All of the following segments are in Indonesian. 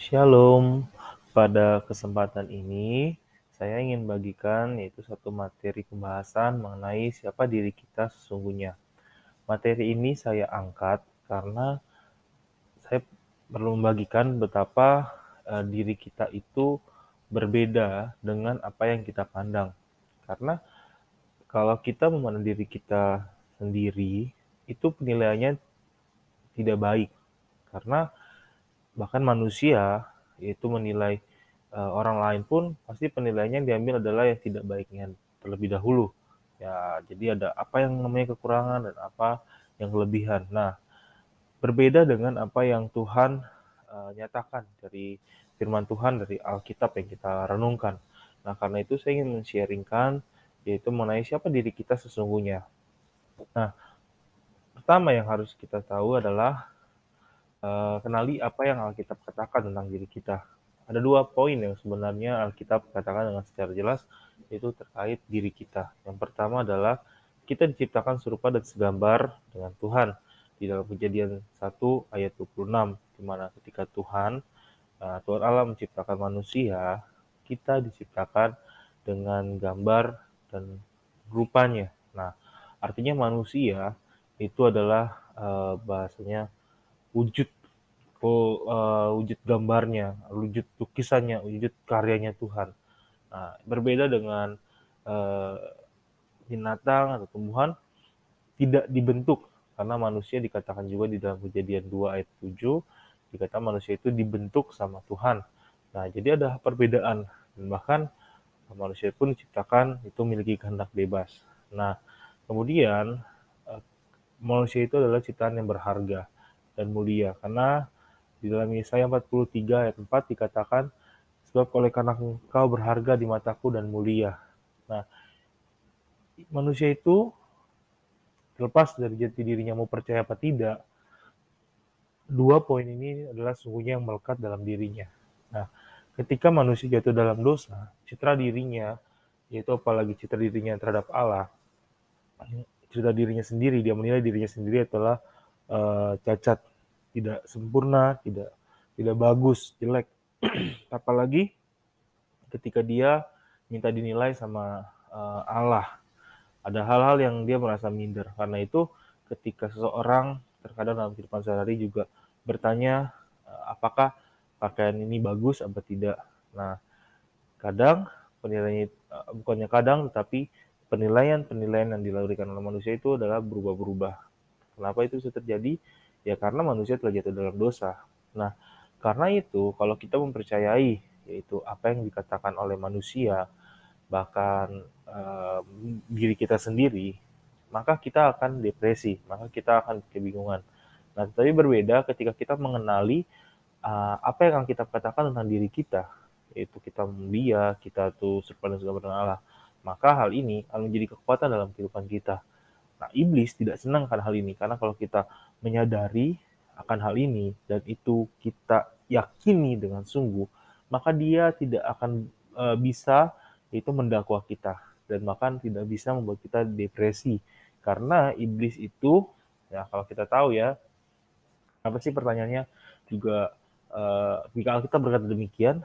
Shalom, pada kesempatan ini saya ingin bagikan yaitu satu materi pembahasan mengenai siapa diri kita sesungguhnya. Materi ini saya angkat karena saya perlu membagikan betapa diri kita itu berbeda dengan apa yang kita pandang. Karena kalau kita memandang diri kita sendiri, itu penilaiannya tidak baik. Karena bahkan manusia itu menilai orang lain pun pasti penilaiannya yang diambil adalah yang tidak baiknya terlebih dahulu. Ya, jadi ada apa yang namanya kekurangan dan apa yang kelebihan. Nah, berbeda dengan apa yang Tuhan nyatakan dari firman Tuhan dari Alkitab yang kita renungkan. Nah, karena itu saya ingin men-sharingkan yaitu mengenai siapa diri kita sesungguhnya. Nah, pertama yang harus kita tahu adalah kenali apa yang Alkitab katakan tentang diri kita. Ada 2 poin yang sebenarnya Alkitab katakan dengan secara jelas, yaitu terkait diri kita. Yang pertama adalah kita diciptakan serupa dan segambar dengan Tuhan. Di dalam Kejadian 1 ayat 26, di mana ketika Tuhan Allah menciptakan manusia, kita diciptakan dengan gambar dan rupanya. Nah, artinya manusia itu adalah bahasanya wujud wujud gambarnya, wujud lukisannya, wujud karyanya Tuhan. Nah, berbeda dengan uh, binatang atau tumbuhan tidak dibentuk karena manusia dikatakan juga di dalam Kejadian 2 ayat 7 dikatakan manusia itu dibentuk sama Tuhan. Nah, jadi ada perbedaan dan bahkan manusia pun diciptakan itu memiliki kehendak bebas. Nah, kemudian manusia itu adalah ciptaan yang berharga dan mulia karena di dalam Yesaya 43 ayat 4 dikatakan, sebab oleh karena engkau berharga di mataku dan mulia. Nah, manusia itu terlepas dari jati dirinya mau percaya apa tidak, 2 poin ini adalah sungguhnya yang melekat dalam dirinya. Nah, ketika manusia jatuh dalam dosa, citra dirinya, yaitu apalagi citra dirinya terhadap Allah, citra dirinya sendiri, dia menilai dirinya sendiri adalah cacat, tidak sempurna, tidak bagus, jelek. Apalagi ketika dia minta dinilai sama Allah. Ada hal-hal yang dia merasa minder. Karena itu ketika seseorang terkadang dalam kehidupan sehari juga bertanya apakah pakaian ini bagus atau tidak. Nah, kadang penilaian bukannya kadang tetapi penilaian-penilaian yang dilakukan oleh manusia itu adalah berubah-berubah. Kenapa itu bisa terjadi? Ya karena manusia telah jatuh dalam dosa. Nah, karena itu kalau kita mempercayai yaitu apa yang dikatakan oleh manusia, bahkan diri kita sendiri, maka kita akan depresi, maka kita akan kebingungan. Nah, tetapi berbeda ketika kita mengenali apa yang kita katakan tentang diri kita, yaitu kita mulia, kita tuh serupa dan segambar dengan Allah. Maka hal ini akan menjadi kekuatan dalam kehidupan kita. Nah, iblis tidak senang akan hal ini karena kalau kita menyadari akan hal ini dan itu kita yakini dengan sungguh, maka dia tidak akan bisa itu mendakwa kita dan bahkan tidak bisa membuat kita depresi karena iblis itu ya kalau kita tahu ya apa sih pertanyaannya juga jika kita berkata demikian,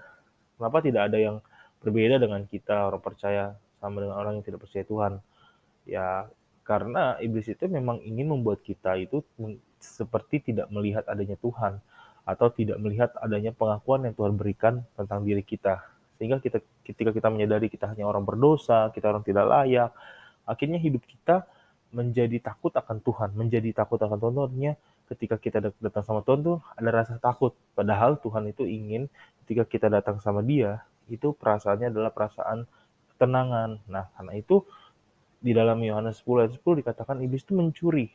kenapa tidak ada yang berbeda dengan kita orang percaya sama dengan orang yang tidak percaya Tuhan? Ya, karena iblis itu memang ingin membuat kita itu seperti tidak melihat adanya Tuhan atau tidak melihat adanya pengakuan yang Tuhan berikan tentang diri kita. Sehingga kita ketika kita menyadari kita hanya orang berdosa, kita orang tidak layak, akhirnya hidup kita menjadi takut akan Tuhan, menjadi takut akan Tuhan. Ketika kita datang sama Tuhan tuh ada rasa takut. Padahal Tuhan itu ingin ketika kita datang sama Dia, itu perasaannya adalah perasaan ketenangan. Nah, karena itu di dalam Yohanes 10 ayat 10 dikatakan iblis itu mencuri,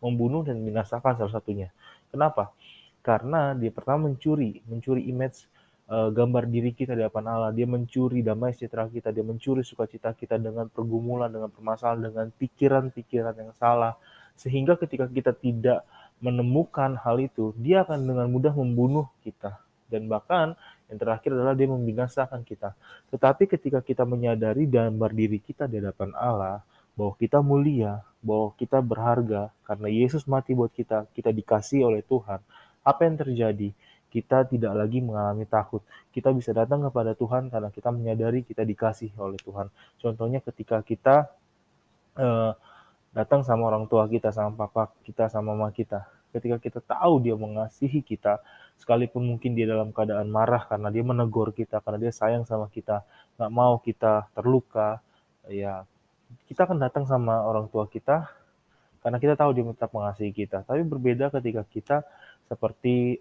membunuh dan membinasakan salah satunya. Kenapa? Karena dia pertama mencuri image gambar diri kita di hadapan Allah. Dia mencuri damai sejahtera kita, dia mencuri sukacita kita dengan pergumulan, dengan permasalahan, dengan pikiran-pikiran yang salah. Sehingga ketika kita tidak menemukan hal itu, dia akan dengan mudah membunuh kita. Dan bahkan yang terakhir adalah dia membinasakan kita. Tetapi ketika kita menyadari gambar diri kita di hadapan Allah, bahwa kita mulia, bahwa kita berharga, karena Yesus mati buat kita, kita dikasihi oleh Tuhan, apa yang terjadi? kita tidak lagi mengalami takut. Kita bisa datang kepada Tuhan karena kita menyadari kita dikasihi oleh Tuhan. Contohnya ketika kita eh, datang sama orang tua kita, sama papa kita, sama mama kita. Ketika kita tahu dia mengasihi kita, sekalipun mungkin dia dalam keadaan marah karena dia menegur kita, karena dia sayang sama kita, nggak mau kita terluka, ya kita akan datang sama orang tua kita karena kita tahu dia tetap mengasihi kita. Tapi berbeda ketika kita seperti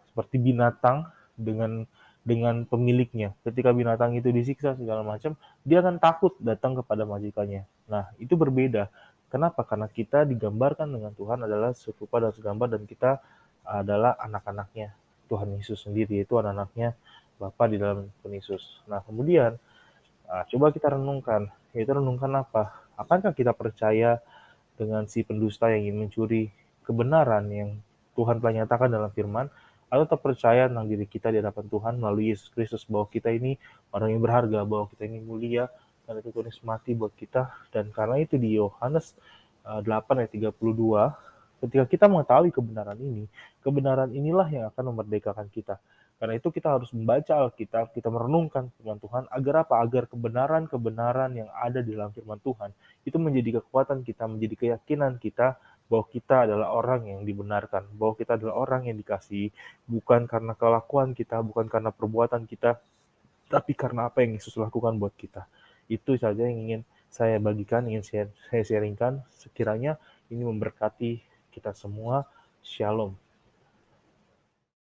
seperti binatang dengan pemiliknya. Ketika binatang itu disiksa segala macam, dia akan takut datang kepada majikannya. Nah, itu berbeda. Kenapa? Karena kita digambarkan dengan Tuhan adalah serupa dan segambar, dan kita adalah anak-anaknya Tuhan Yesus sendiri, itu anak-anaknya Bapa di dalam Tuhan Yesus. Nah, kemudian coba kita renungkan, yaitu renungkan apa? Akankah kita percaya dengan si pendusta yang ingin mencuri kebenaran yang Tuhan telah nyatakan dalam firman, atau terpercaya tentang diri kita di hadapan Tuhan melalui Yesus Kristus, bahwa kita ini orang yang berharga, bahwa kita ini mulia, karena itu Tuhan Yesus mati buat kita. Dan karena itu di Yohanes 8 ayat 32, ketika kita mengetahui kebenaran inilah yang akan memerdekakan kita. Karena itu kita harus membaca Alkitab, kita merenungkan firman Tuhan, agar apa? Agar kebenaran-kebenaran yang ada di dalam firman Tuhan itu menjadi kekuatan kita, menjadi keyakinan kita bahwa kita adalah orang yang dibenarkan, bahwa kita adalah orang yang dikasihi, bukan karena kelakuan kita, bukan karena perbuatan kita, tapi karena apa yang Yesus lakukan buat kita. Itu saja yang ingin saya bagikan, ingin saya sharingkan. Sekiranya ini memberkati kita semua. Shalom.